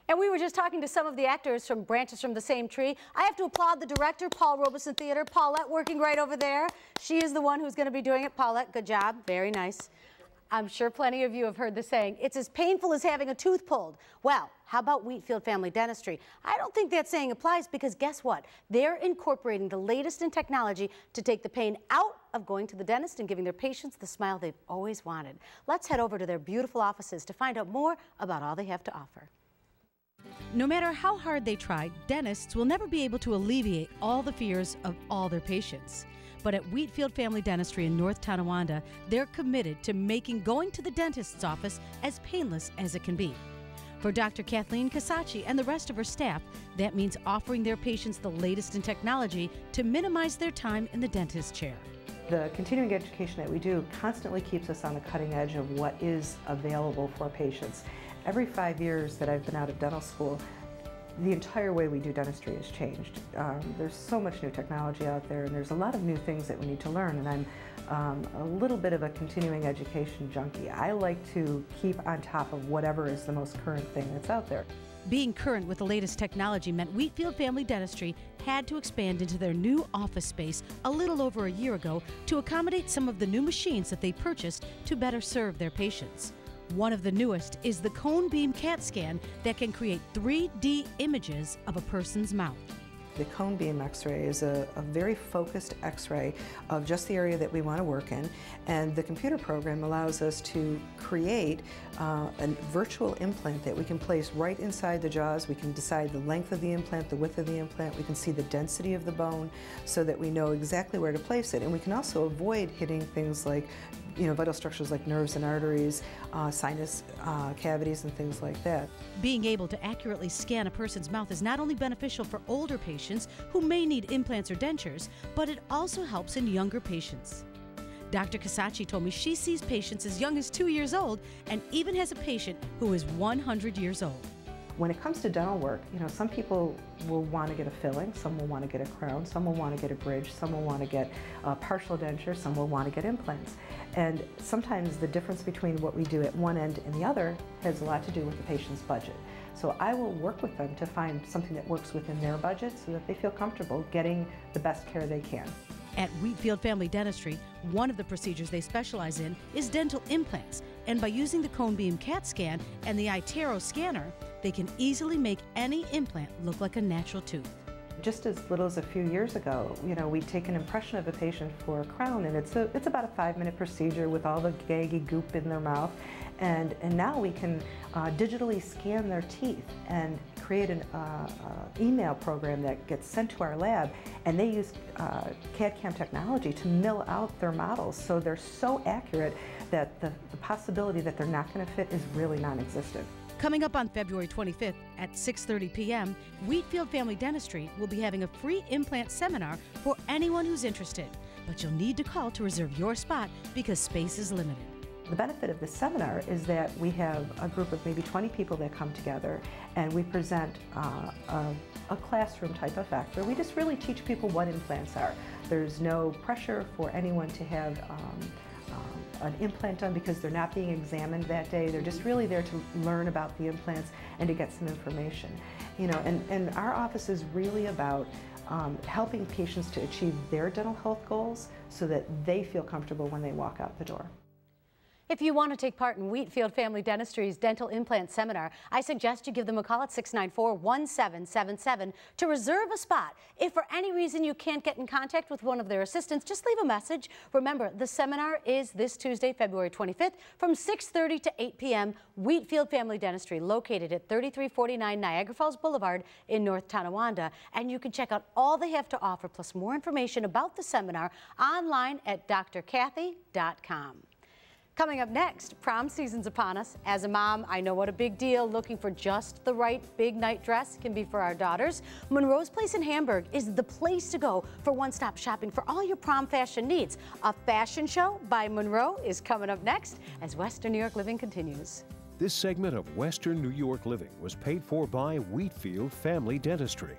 And we were just talking to some of the actors from Branches from the Same Tree. I have to applaud the director, Paul Robeson Theater. Paulette working right over there. She is the one who's going to be doing it. Paulette, good job. Very nice. I'm sure plenty of you have heard the saying, it's as painful as having a tooth pulled. Well, how about Wheatfield Family Dentistry? I don't think that saying applies because guess what? They're incorporating the latest in technology to take the pain out of going to the dentist and giving their patients the smile they've always wanted. Let's head over to their beautiful offices to find out more about all they have to offer. No matter how hard they try, dentists will never be able to alleviate all the fears of all their patients. But at Wheatfield Family Dentistry in North Tonawanda, they're committed to making going to the dentist's office as painless as it can be. For Dr. Kathleen Casacci and the rest of her staff, that means offering their patients the latest in technology to minimize their time in the dentist chair. The continuing education that we do constantly keeps us on the cutting edge of what is available for patients. Every 5 years that I've been out of dental school, the entire way we do dentistry has changed. There's so much new technology out there, and there's a lot of new things that we need to learn, and I'm a little bit of a continuing education junkie. I like to keep on top of whatever is the most current thing that's out there. Being current with the latest technology meant Wheatfield Family Dentistry had to expand into their new office space a little over a year ago to accommodate some of the new machines that they purchased to better serve their patients. One of the newest is the cone beam CAT scan that can create 3D images of a person's mouth. The cone beam x-ray is a very focused x-ray of just the area that we want to work in, and the computer program allows us to create a virtual implant that we can place right inside the jaws. We can decide the length of the implant, the width of the implant, we can see the density of the bone so that we know exactly where to place it, and we can also avoid hitting things like vital structures like nerves and arteries, sinus cavities and things like that. Being able to accurately scan a person's mouth is not only beneficial for older patients who may need implants or dentures, but it also helps in younger patients. Dr. Casacci told me she sees patients as young as 2 years old and even has a patient who is 100 years old. When it comes to dental work, some people will want to get a filling, some will want to get a crown, some will want to get a bridge, some will want to get a partial denture, some will want to get implants. And sometimes the difference between what we do at one end and the other has a lot to do with the patient's budget. So I will work with them to find something that works within their budget so that they feel comfortable getting the best care they can. At Wheatfield Family Dentistry, one of the procedures they specialize in is dental implants, and by using the cone beam CAT scan and the iTero scanner, they can easily make any implant look like a natural tooth. Just as little as a few years ago, we'd take an impression of a patient for a crown, and it's about a 5-minute procedure with all the gaggy goop in their mouth, and now we can digitally scan their teeth and create an email program that gets sent to our lab, and they use CAD/CAM technology to mill out their models, so they're so accurate that the possibility that they're not going to fit is really non-existent. Coming up on February 25th at 6:30 p.m., Wheatfield Family Dentistry will be having a free implant seminar for anyone who's interested. But you'll need to call to reserve your spot because space is limited. The benefit of this seminar is that we have a group of maybe 20 people that come together and we present a classroom type effect where we just really teach people what implants are. There's no pressure for anyone to have an implant done because they're not being examined that day. They're just really there to learn about the implants and to get some information. And our office is really about helping patients to achieve their dental health goals so that they feel comfortable when they walk out the door. If you want to take part in Wheatfield Family Dentistry's dental implant seminar, I suggest you give them a call at 694-1777 to reserve a spot. If for any reason you can't get in contact with one of their assistants, just leave a message. Remember, the seminar is this Tuesday, February 25th from 6:30 to 8 p.m. Wheatfield Family Dentistry, located at 3349 Niagara Falls Boulevard in North Tonawanda. And you can check out all they have to offer, plus more information about the seminar online at drkathy.com. Coming up next, prom season's upon us. As a mom, I know what a big deal looking for just the right big night dress can be for our daughters. Monroe's Place in Hamburg is the place to go for one-stop shopping for all your prom fashion needs. A fashion show by Monroe is coming up next as Western New York Living continues. This segment of Western New York Living was paid for by Wheatfield Family Dentistry.